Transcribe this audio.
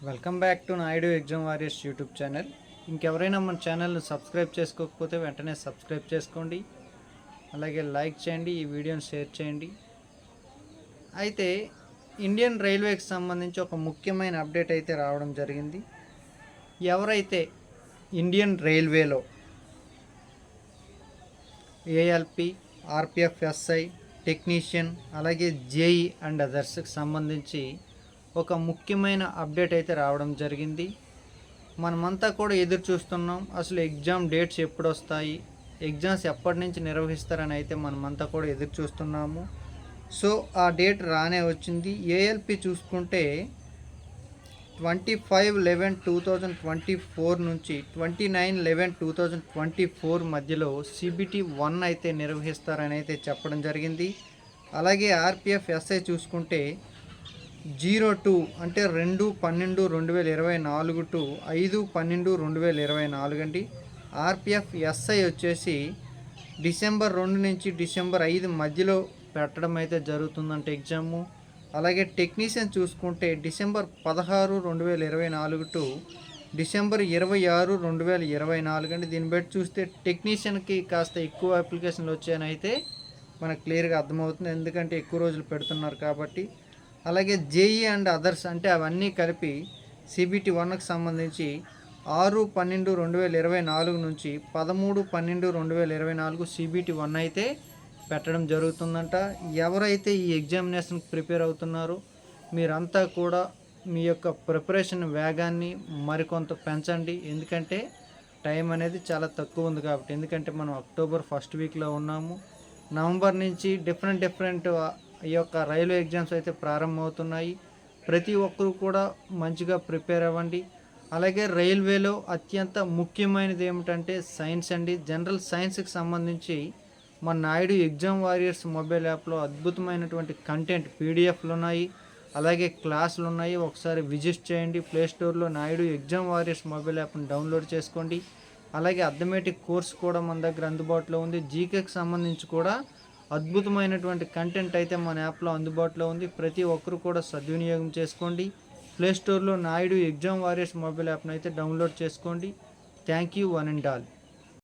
Welcome back to Naidu exam warriors YouTube channel. ఇంకెవరైనా మన ఛానల్ని సబ్స్క్రైబ్ చేసుకోకపోతే వెంటనే సబ్స్క్రైబ్ చేసుకోండి, అలాగే లైక్ చేయండి, ఈ వీడియోని షేర్ చేయండి. అయితే ఇండియన్ రైల్వేకి సంబంధించి ఒక ముఖ్యమైన అప్డేట్ అయితే రావడం జరిగింది. ఎవరైతే ఇండియన్ రైల్వేలో ఏఎల్పి, ఆర్పిఎఫ్ఎస్ఐ, టెక్నీషియన్, అలాగే జేఈ అండ్ అదర్స్కి సంబంధించి ఒక ముఖ్యమైన అప్డేట్ అయితే రావడం జరిగింది. మనమంతా కూడా ఎదురు చూస్తున్నాం, అసలు ఎగ్జామ్ డేట్స్ ఎప్పుడు వస్తాయి, ఎగ్జామ్స్ ఎప్పటి నుంచి నిర్వహిస్తారని అయితే మనమంతా కూడా ఎదురు చూస్తున్నాము. సో ఆ డేట్ రానే వచ్చింది. ఏఎల్పి చూసుకుంటే 25/11/2024 నుంచి 29/11/2024 మధ్యలో CBT 1 అయితే నిర్వహిస్తారని అయితే చెప్పడం జరిగింది. అలాగే ఆర్పిఎఫ్ఎస్ఐ చూసుకుంటే 02 అంటే 2/12/2024 టు 5/12/2024 అండి. ఆర్పిఎఫ్ఎస్ఐ వచ్చేసి డిసెంబర్ 2 నుంచి డిసెంబర్ 5 మధ్యలో పెట్టడం అయితే జరుగుతుందంటే ఎగ్జాము. అలాగే టెక్నీషియన్ చూసుకుంటే డిసెంబర్ 16, 2024 టు డిసెంబర్ 26, 2024 అండి. దీన్ని బట్టి చూస్తే టెక్నీషియన్కి కాస్త ఎక్కువ అప్లికేషన్లు వచ్చాయని అయితే మనకు క్లియర్గా అర్థమవుతుంది, ఎందుకంటే ఎక్కువ రోజులు పెడుతున్నారు కాబట్టి. అలాగే జేఈ అండ్ అదర్స్ అంటే అవన్నీ కలిపి CBT 1కి సంబంధించి 6/12/2024 నుంచి 13/12/2024 CBT 1 అయితే పెట్టడం జరుగుతుందంట. ఎవరైతే ఈ ఎగ్జామినేషన్కి ప్రిపేర్ అవుతున్నారో మీరంతా కూడా మీ యొక్క ప్రిపరేషన్ వేగాన్ని మరికొంత పెంచండి, ఎందుకంటే టైం అనేది చాలా తక్కువ ఉంది కాబట్టి. ఎందుకంటే మనం అక్టోబర్ ఫస్ట్ వీక్లో ఉన్నాము. నవంబర్ నుంచి డిఫరెంట్ ఈ యొక్క రైల్వే ఎగ్జామ్స్ అయితే ప్రారంభమవుతున్నాయి. ప్రతి ఒక్కరూ కూడా మంచిగా ప్రిపేర్ అవ్వండి. అలాగే రైల్వేలో అత్యంత ముఖ్యమైనది ఏమిటంటే సైన్స్ అండి. జనరల్ సైన్స్కి సంబంధించి మన నాయుడు ఎగ్జామ్ వారియర్స్ మొబైల్ యాప్లో అద్భుతమైనటువంటి కంటెంట్ పీడిఎఫ్లు ఉన్నాయి, అలాగే క్లాసులు ఉన్నాయి. ఒకసారి విజిట్ చేయండి. ప్లేస్టోర్లో నాయుడు ఎగ్జామ్ వారియర్స్ మొబైల్ యాప్ని డౌన్లోడ్ చేసుకోండి. అలాగే అథమెటిక్ కోర్స్ కూడా మన దగ్గర అందుబాటులో ఉంది. జీకేకి సంబంధించి కూడా అద్భుతమైనటువంటి కంటెంట్ అయితే మన యాప్లో అందుబాటులో ఉంది. ప్రతి ఒక్కరు కూడా సద్వినియోగం చేసుకోండి. ప్లేస్టోర్లో నాయుడు ఎగ్జామ్ వారియర్స్ మొబైల్ యాప్ను అయితే డౌన్లోడ్ చేసుకోండి. Thank you one and all.